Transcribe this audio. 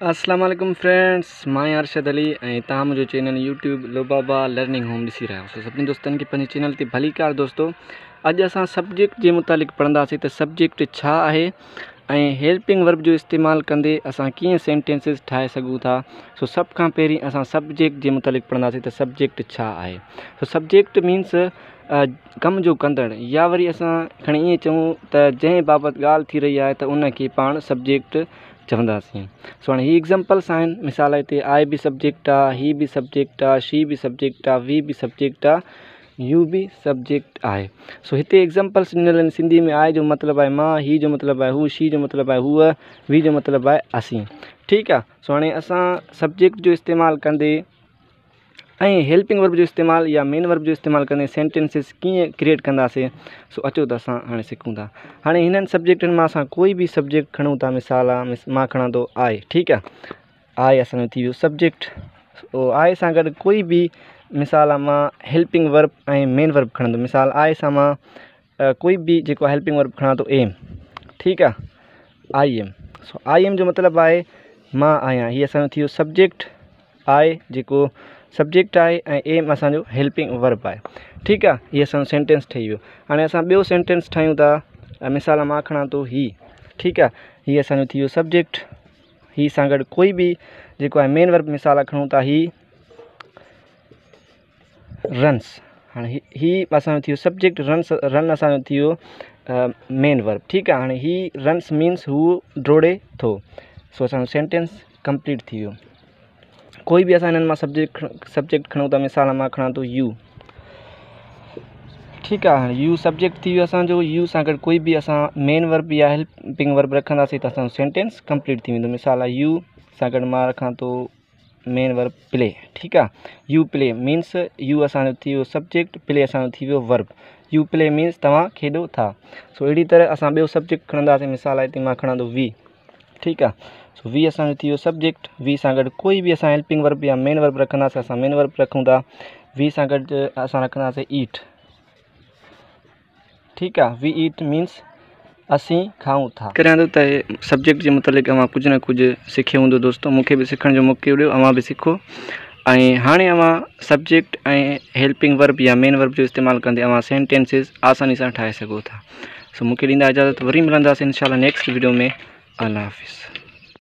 अस्सलाम वालेकुम फ्रेंड्स, मां अरशद अली ऐं तव्हां मुंहिंजो चैनल यूट्यूब लोबाबा लर्निंग होम ॾिसी रहिया आहियो। सभिनी दोस्तनि खे पंहिंजे चैनल ते भली कार दोस्तों। अॼु असां सब्जेक्ट जे मुतालिक़ पढ़ंदासीं त सब्जेक्ट छा आहे ऐं हेल्पिंग वर्ब जो इस्तेमालु कंदे असां कीअं सेंटेंसिस ठाहे सघूं था। सो सभ खां पहिरीं असां सब्जेक्ट जे मुतालिक़ पढ़ंदासीं त सब्जेक्ट छा आहे। सो सब्जेक्ट मीन्स कम जो कंदड़, या वरी असां खणी ईअं चऊं त जंहिं बाबति ॻाल्हि थी रही आहे त उनखे पाण सब्जेक्ट चवंदासीं। सो हाणे ही एग्ज़ाम्पल्स आहिनि। मिसाल हिते आई बि सब्जेक्ट आहे, ही बि सब्जेक्ट आहे, शी बि सब्जेक्ट आहे, वी बि सब्जेक्ट आहे, यू बि सब्जेक्ट आहे। सो हिते एग्ज़ाम्पल्स ॾिनल आहिनि। सिंधी में आई जो मतिलबु आहे मां, ही जो मतिलबु आहे हू, शी जो मतिलबु आहे हूअ, वी जो मतिलबु आहे असीं। ठीकु आहे। सो हाणे असां सब्जेक्ट जो इस्तेमालु कंदे ऐं हेल्पिंग वर्ब जो इस्तेमालु या मेन वर्ब जो इस्तेमालु कंदे सेंटेंसिस कीअं क्रिएट कंदासीं। सो अचो त असां हाणे सिखूं था। हाणे हिननि सब्जेक्टनि मां असां कोई बि सब्जेक्ट खणूं था। मिसाल आहे मां खणां थो आई। ठीकु आहे। आई असांजो थी वियो सब्जेक्ट। आई सां गॾु कोई बि मिसाल आहे मां हेल्पिंग वर्ब ऐं मेन वर्ब खणंदुमि। मिसाल आई सां मां कोई बि जेको हेल्पिंग वर्ब खणां थो एम। ठीकु आहे। I am. So I am जो मतिलबु आहे मां आहियां। हीअ असांजो थी वियो सब्जेक्ट आई जेको सब्जेक्ट आहे ऐं एम असांजो हेल्पिंग वर्ब आहे। ठीकु आहे। हीअ असांजो सेंटेंस ठही वियो। हाणे असां ॿियो सेंटेंस ठाहियूं था। मिसाल मां खणां थो ही। ठीकु आहे। हीअ असांजो थी वियो सब्जेक्ट। ही सां गॾु कोई बि जेको आहे मेन वर्ब मिसाल खणूं था ही रन्स। हाणे ही असांजो थी वियो सब्जेक्ट, रन असांजो थी वियो मेन वर्ब। ठीकु आहे। हाणे ही रन्स मीन्स हू डोड़े थो। सो असांजो सेंटेंस कंप्लीट थी वियो। कोई बि असां हिननि मां सब्जेक्ट खणूं था। मिसाल मां खणां थो यू। ठीकु आहे। हाणे यू सब्जेक्ट थी वियो असांजो। यू सां गॾु कोई बि असां मेन वर्ब या हेल्पिंग वर्ब रखंदासीं त असांजो सेंटेंस कंप्लीट थी वेंदो। मिसाल आहे यू सां गॾु मां रखां थो मेन वर्ब प्ले। ठीकु आहे। यू प्ले मीन्स यू असांजो थी वियो सब्जेक्ट, प्ले असांजो थी वियो वर्ब। यू प्ले मीन्स तव्हां खेॾो था। सो अहिड़ी तरह असां ॿियो सब्जेक्ट खणंदासीं। मिसाल हिते मां खणां थो वी। ठीकु आहे। सो वी असांजो थी वियो सब्जेक्ट। वी सां गॾु कोई बि असां हेल्पिंग वर्ब या मेन वर्ब रखंदासीं। असां मेन वर्ब रखूं था। वी सां गॾु असां रखंदासीं ईट। ठीकु आहे। वी ईट मीन्स असीं खाऊं था। करियां थो त सब्जेक्ट जे मुतालिक़ अवां कुझु न कुझु सिखियो हूंदो दोस्तों। मूंखे बि सिखण जो मौक़ो ॾियो, अवां बि सिखो। ऐं हाणे अवां सब्जेक्ट ऐं हेल्पिंग वर्ब या मेन वर्ब जो इस्तेमालु कंदे अवां सेंटेंसिस आसानी सां ठाहे सघो था। सो मूंखे ॾींदा इजाज़त। वरी मिलंदासीं इंशाल्लाह नेक्स्ट वीडियो में। अल्लाह हाफ़िज़।